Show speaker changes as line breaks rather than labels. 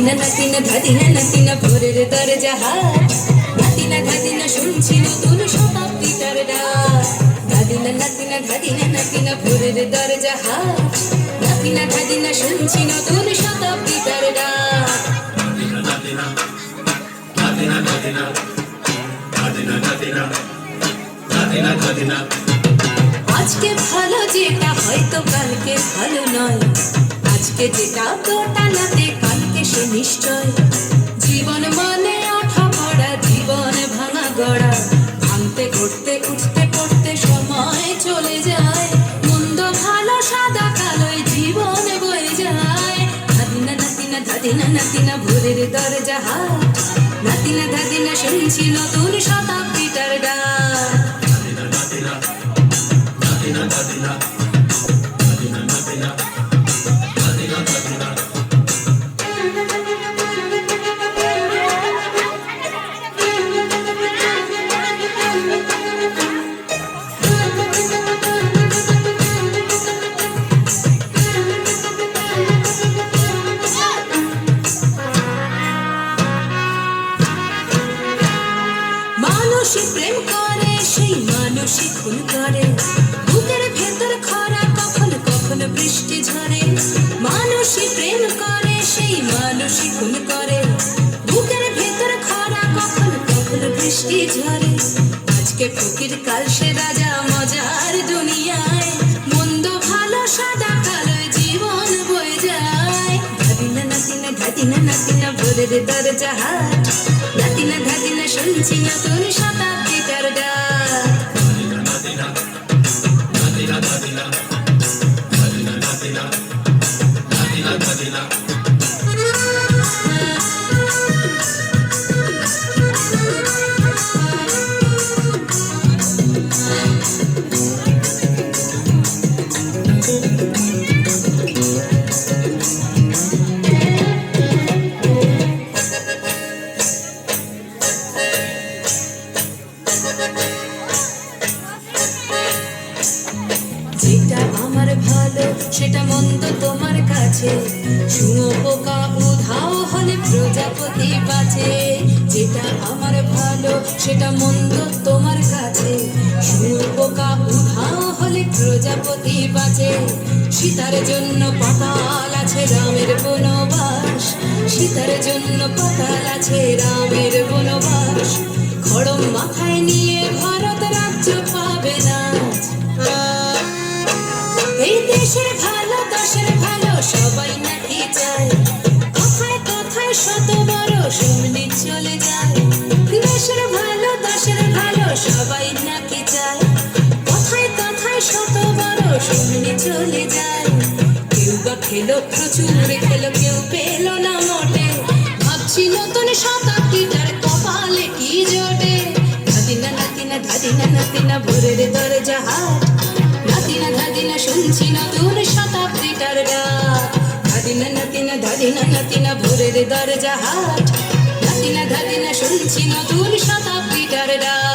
নাতিনা ধাদিনা নাতিনা ভোরের দরজা হাট নাতিনা ধাদিনা শুনছি নতুন শতাব্দীটার ডাক ধাদিনা নাতিনা ধাদিনা নাতিনা ভোরের দরজা হাট নাতিনা ধাদিনা শুনছি নতুন শতাব্দীটার ডাক
নাতিনা নাতিনা নাতিনা নাতিনা নাতিনা নাতিনা নাতিনা
আজকে ভালো যেটা হয়তো কালকে ভালো নয় আজকে যেটা তোটা নাতে কালকে সে নিশ্চয় জীবন মানে আঠা পড়া জীবন ভাঙা গড়া ভাঙতে ঘুরতে উঠতে পড়তে সময় চলে যায় মন্দ ভালো সাদা কালোয় জীবন বয়ে যায় ধাদিনা নাতিনা ধাদিনা নাতিনা ভোরের দরজা হাট নাতিনা ধাদিনা শুনছি নতুন শতাব্দীটার ডাক
নাতিনা নাতিনা নাতিনা নাতিনা নাতিনা নাতিনা নাতিনা
মানুষই প্রেম করে সেই মানুষই খুন করে বুকের ভেতর খরা কখনো কখনো বৃষ্টি ঝরে মানুষই প্রেম করে সেই মানুষই খুন করে বুকের ভেতর খরা কখনো কখনো বৃষ্টি ঝরে আজকে ফকির কাল সে রাজা মজার দুনিয়ায় মন্দ ভালো সাদা কালো জীবন বয়ে যায় ধাদিনা নাতিনা ধাদিনা নাতিনা ভোরের দরজা হাট নাতিনা ধাদিনা শুনছি নতুন শতাব্দীটার ডাক
নাতিনা নাতিনা নাতিনা নাতিনা নাতিনা নাতিনা নাতিনা
যেটা আমার ভালো সেটা মন্দ তোমার কাছে শুঁয়োপোকা উধাও হলে প্রজাপতি বাঁচে যেটা আমার ভালো সেটা মন্দ তোমার কাছে শুঁয়োপোকা উধাও হলে প্রজাপতি বাঁচে সীতার জন্য পাতাল আছে রামের বনবাস সীতার জন্য পাতাল আছে রামের বনবাস খড়ম মাথায় নিয়ে ভারত রাজ্য পাবে না এই দেশের ভালো দশের ভালো সবাই নাকি চায় কথায় কথায় শত বড় শুনলি চলে যায় দেশের ভালো দশের ভালো সবাই নাকি চায় কথায় কথায় শত বড় শুনলি চলে যায় কেউ বা খেলো প্রচুর খেলো কেউ পেল না মোটে ভাবছি নতুন শতাব্দীটার কপালে কি জোটে ধাদিনা নাতিনা ধাদিনা নাতিনা ভোরের দরজা হাট নাতিনা ধাদিনা শুনছি নতুন শতাব্দীটার ডাক ধাদিনা নাতিনা ধাদিনা নাতিনা ভোরের দরজা হাট নাতিনা ধাদিনা শুনছি নতুন শতাব্দীটার ডাক।